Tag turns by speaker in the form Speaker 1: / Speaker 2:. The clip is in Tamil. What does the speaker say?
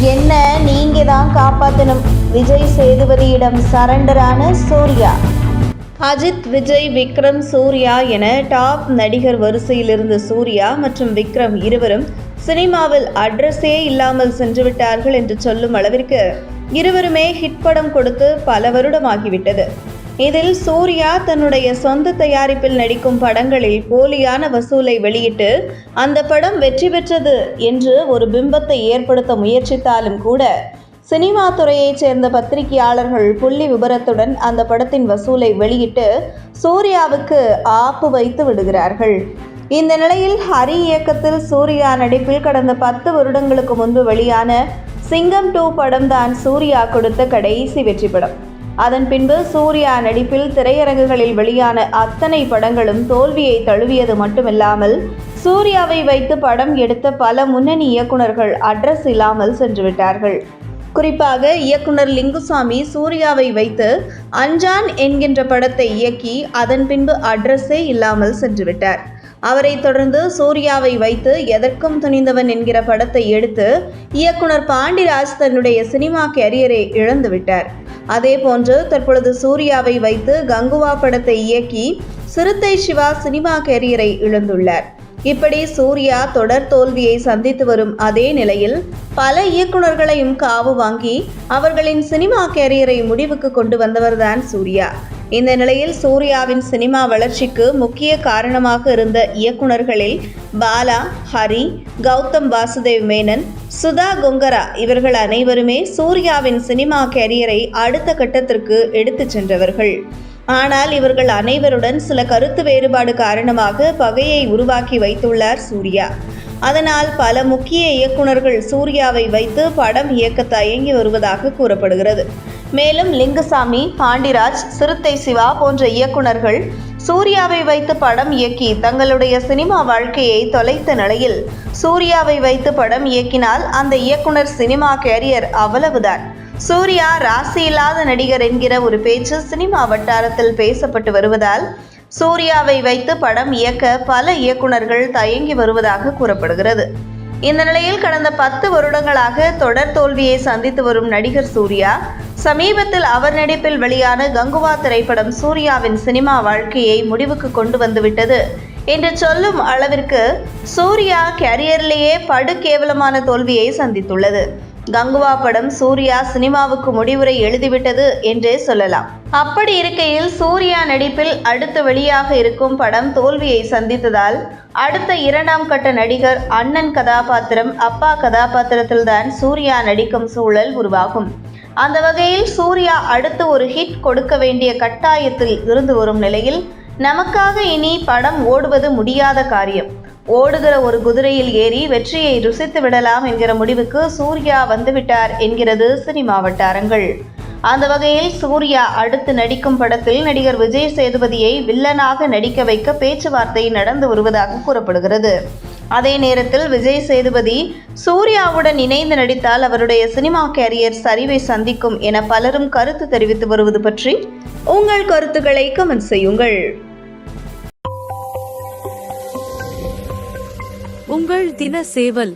Speaker 1: என்ன நீங்க தான் காப்பாற்றணும். விஜய் சேதுபதியிடம் சரண்டரான சூர்யா. அஜித், விஜய், விக்ரம், சூர்யா என டாப் நடிகர் வரிசையில் இருந்த சூர்யா மற்றும் விக்ரம் இருவரும் சினிமாவில் அட்ரஸே இல்லாமல் சென்றுவிட்டார்கள் என்று சொல்லும் அளவிற்கு இருவருமே ஹிட் படம் கொடுத்து பல வருடமாகிவிட்டது. இதில் சூர்யா தன்னுடைய சொந்த தயாரிப்பில் நடிக்கும் படங்களில் போலியான வசூலை வெளியிட்டு அந்த படம் வெற்றி பெற்றது என்று ஒரு பிம்பத்தை ஏற்படுத்த முயற்சித்தாலும் கூட சினிமா துறையைச் சேர்ந்த பத்திரிகையாளர்கள் புள்ளி விபரத்துடன் அந்த படத்தின் வசூலை வெளியிட்டு சூர்யாவுக்கு ஆப்பு வைத்து விடுகிறார்கள். இந்த நிலையில் ஹரி இயக்கத்தில் சூர்யா நடிப்பில் கடந்த 10 வருடங்களுக்கு முன்பு வெளியான சிங்கம் 2 படம் தான் சூர்யா கொடுத்த கடைசி வெற்றி படம். அதன் பின்பு சூர்யா நடிப்பில் திரையரங்குகளில் வெளியான அத்தனை படங்களும் தோல்வியை தழுவியது மட்டுமில்லாமல் சூர்யாவை வைத்து படம் எடுத்த பல முன்னணி இயக்குநர்கள் அட்ரஸ் இல்லாமல் சென்றுவிட்டார்கள். குறிப்பாக இயக்குனர் லிங்குசாமி சூர்யாவை வைத்து அஞ்சான் என்கின்ற படத்தை இயக்கி அதன் பின்பு அட்ரஸே இல்லாமல் சென்றுவிட்டார். அவரை தொடர்ந்து சூர்யாவை வைத்து எதற்கும் துணிந்தவன் என்கிற படத்தை எடுத்து இயக்குனர் பாண்டிராஜ் தன்னுடைய சினிமா கேரியரை இழந்துவிட்டார். அதே போன்று தற்பொழுது சூர்யாவை வைத்து கங்குவா படத்தை இயக்கி சிறுத்தை சிவா சினிமா கேரியரை இழந்துள்ளார். இப்படி சூர்யா தொடர் தோல்வியை சந்தித்து வரும் அதே நிலையில் பல இயக்குநர்களையும் காவு வாங்கி அவர்களின் சினிமா கேரியரை முடிவுக்கு கொண்டு வந்தவர்தான் சூர்யா. இந்த நிலையில் சூர்யாவின் சினிமா வளர்ச்சிக்கு முக்கிய காரணமாக இருந்த இயக்குநர்களில் பாலா, ஹரி, கௌதம் வாசுதேவ் மேனன், சுதா கொங்கரா இவர்கள் அனைவருமே சூர்யாவின் சினிமா கேரியரை அடுத்த கட்டத்திற்கு எடுத்து சென்றவர்கள். ஆனால் இவர்கள் அனைவருடன் சில கருத்து வேறுபாடு காரணமாக பகையை உருவாக்கி வைத்துள்ளார் சூர்யா. அதனால் பல முக்கிய இயக்குநர்கள் சூர்யாவை வைத்து படம் இயக்க தயங்கி வருவதாக கூறப்படுகிறது. மேலும் லிங்குசாமி, பாண்டிராஜ், சிறுத்தை சிவா போன்ற இயக்குநர்கள் சூர்யாவை வைத்து படம் இயக்கி தங்களுடைய சினிமா வாழ்க்கையை தொலைத்த நிலையில் சூர்யாவை வைத்து படம் இயக்கினால் அந்த இயக்குனர் சினிமா கேரியர் அவ்வளவுதான். சூர்யா ராசி இல்லாத நடிகர் என்கிற ஒரு பேச்சு சினிமா வட்டாரத்தில் பேசப்பட்டு வருவதால் சூர்யாவை வைத்து படம் இயக்க பல இயக்குநர்கள் தயங்கி வருவதாக கூறப்படுகிறது. இந்த நிலையில் கடந்த 10 வருடங்களாக தொடர் தோல்வியை சந்தித்து வரும் நடிகர் சூர்யா சமீபத்தில் அவர் நடிப்பில் வெளியான கங்குவா திரைப்படம் சூர்யாவின் சினிமா வாழ்க்கையை முடிவுக்கு கொண்டு வந்துவிட்டது என்று சொல்லும் அளவிற்கு சூர்யா கேரியரிலேயே படு கேவலமான தோல்வியை சந்தித்துள்ளது. கங்குவா படம் சூர்யா சினிமாவுக்கு முடிவுரை எழுதிவிட்டது என்றே சொல்லலாம். அப்படி இருக்கையில் சூர்யா நடிப்பில் அடுத்து வெளியாக இருக்கும் படம் தோல்வியை சந்தித்ததால் அடுத்த 2ஆம் கட்ட நடிகர் அண்ணன் கதாபாத்திரம், அப்பா கதாபாத்திரத்தில்தான் சூர்யா நடிக்கும் சூழல் உருவாகும். அந்த வகையில் சூர்யா அடுத்து ஒரு ஹிட் கொடுக்க வேண்டிய கட்டாயத்தில் இருந்து வரும் நிலையில் நமக்காக இனி படம் ஓடுவது முடியாத காரியம். ஓடுகிற ஒரு குதிரையில் ஏறி வெற்றியை ருசித்து விடலாம் என்கிற முடிவுக்கு சூர்யா வந்துவிட்டார் என்கிறது சினிமா வட்டாரங்கள். அந்த வகையில் சூர்யா அடுத்து நடிக்கும் படத்தில் நடிகர் விஜய் சேதுபதியை வில்லனாக நடிக்க வைக்க பேச்சுவார்த்தை நடந்து வருவதாக கூறப்படுகிறது. அதே நேரத்தில் விஜய் சேதுபதி சூர்யாவுடன் இணைந்து நடித்தால் அவருடைய சினிமா கேரியர் சரிவை சந்திக்கும் என பலரும் கருத்து தெரிவித்து வருவது பற்றி உங்கள் கருத்துக்களை கமெண்ட் செய்யுங்கள்.
Speaker 2: உங்கள் தின சேவல்